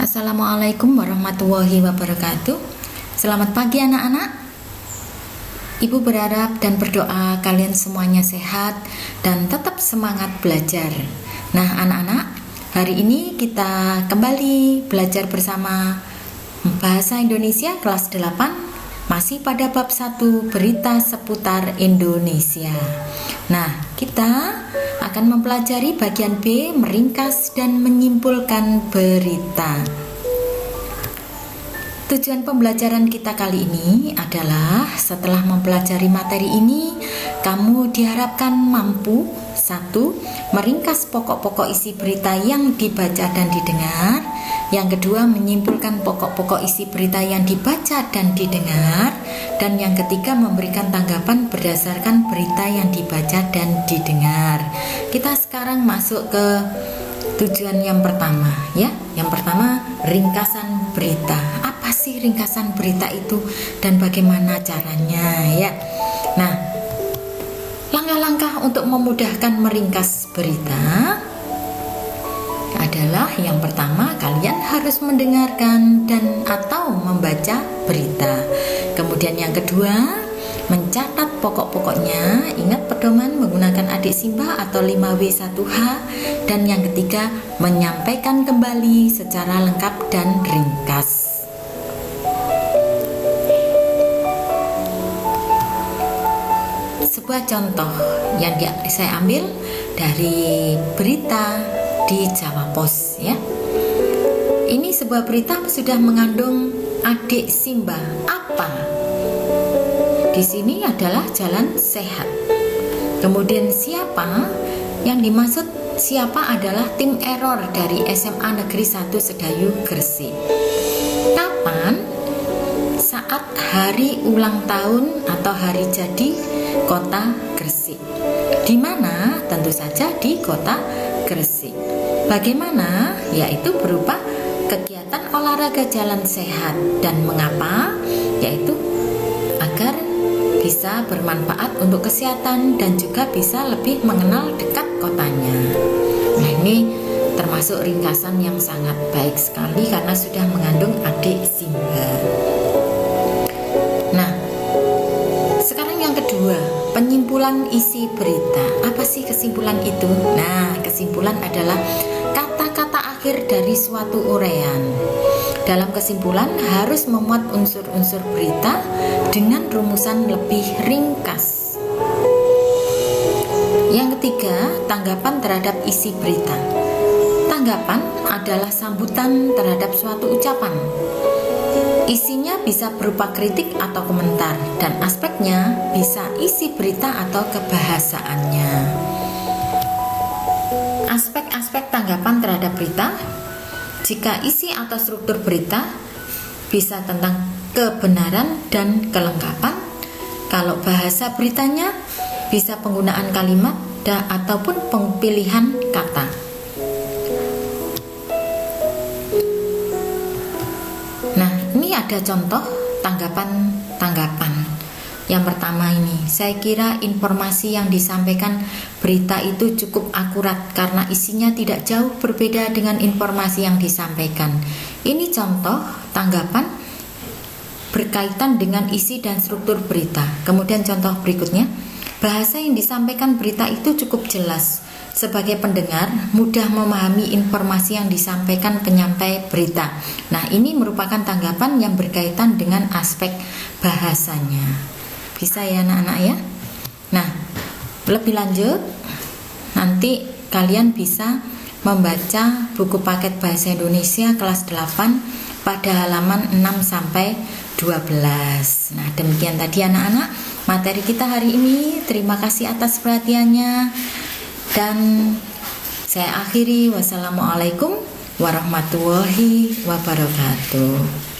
Assalamualaikum warahmatullahi wabarakatuh. Selamat pagi anak-anak. Ibu berharap dan berdoa kalian semuanya sehat dan tetap semangat belajar. Nah anak-anak, hari ini kita kembali belajar bersama Bahasa Indonesia kelas 8, masih pada bab 1 berita seputar Indonesia. Nah, kita akan mempelajari bagian B, meringkas dan menyimpulkan berita. Tujuan pembelajaran kita kali ini adalah setelah mempelajari materi ini, kamu diharapkan mampu 1. Meringkas pokok-pokok isi berita yang dibaca dan didengar. Yang kedua, menyimpulkan pokok-pokok isi berita yang dibaca dan didengar. Dan yang ketiga, memberikan tanggapan berdasarkan berita yang dibaca dan didengar. Kita sekarang masuk ke tujuan yang pertama, ya. Yang pertama, ringkasan berita. Apa sih ringkasan berita itu dan bagaimana caranya, ya? Nah, langkah-langkah untuk memudahkan meringkas berita adalah yang pertama, kalian harus mendengarkan dan atau membaca berita. Kemudian yang kedua, mencatat pokok-pokoknya. Ingat pedoman menggunakan adik Simba atau 5W1H. Dan yang ketiga, menyampaikan kembali secara lengkap dan ringkas. Sebuah contoh yang saya ambil dari berita di Jawa Pos, ya. Ini sebuah berita sudah mengandung adik Simba. Apa? Di sini adalah jalan sehat. Kemudian siapa? Yang dimaksud siapa adalah tim error dari SMA Negeri 1 Sedayu Gresik. Kapan? Saat hari ulang tahun atau hari jadi Kota Gresik. Di mana? Tentu saja di Kota Gresik. Bagaimana? Yaitu berupa kegiatan olahraga jalan sehat. Dan mengapa? Yaitu agar bisa bermanfaat untuk kesehatan dan juga bisa lebih mengenal dekat kotanya. Nah, ini termasuk ringkasan yang sangat baik sekali karena sudah mengandung adik Simba. Nah, sekarang yang kedua, penyimpulan isi berita. Apa sih kesimpulan itu? Nah, kesimpulan adalah kata-kata akhir dari suatu uraian. Dalam kesimpulan harus memuat unsur-unsur berita dengan rumusan lebih ringkas. Yang ketiga, tanggapan terhadap isi berita. Tanggapan adalah sambutan terhadap suatu ucapan. Isinya bisa berupa kritik atau komentar, dan aspeknya bisa isi berita atau kebahasaannya. Aspek-aspek tanggapan terhadap berita. Jika isi atau struktur berita bisa tentang kebenaran dan kelengkapan. Kalau bahasa beritanya bisa penggunaan kalimat ataupun pemilihan kata. Nah, ini ada contoh tanggapan-tanggapan. Yang pertama ini, saya kira informasi yang disampaikan berita itu cukup akurat karena isinya tidak jauh berbeda dengan informasi yang disampaikan. Ini contoh tanggapan berkaitan dengan isi dan struktur berita. Kemudian contoh berikutnya, bahasa yang disampaikan berita itu cukup jelas. Sebagai pendengar, mudah memahami informasi yang disampaikan penyampai berita. Nah, ini merupakan tanggapan yang berkaitan dengan aspek bahasanya. Bisa ya anak-anak ya. Nah, lebih lanjut nanti kalian bisa membaca buku paket bahasa Indonesia kelas 8 pada halaman 6 sampai 12. Nah, demikian tadi anak-anak materi kita hari ini. Terima kasih atas perhatiannya dan saya akhiri. Wassalamualaikum warahmatullahi wabarakatuh.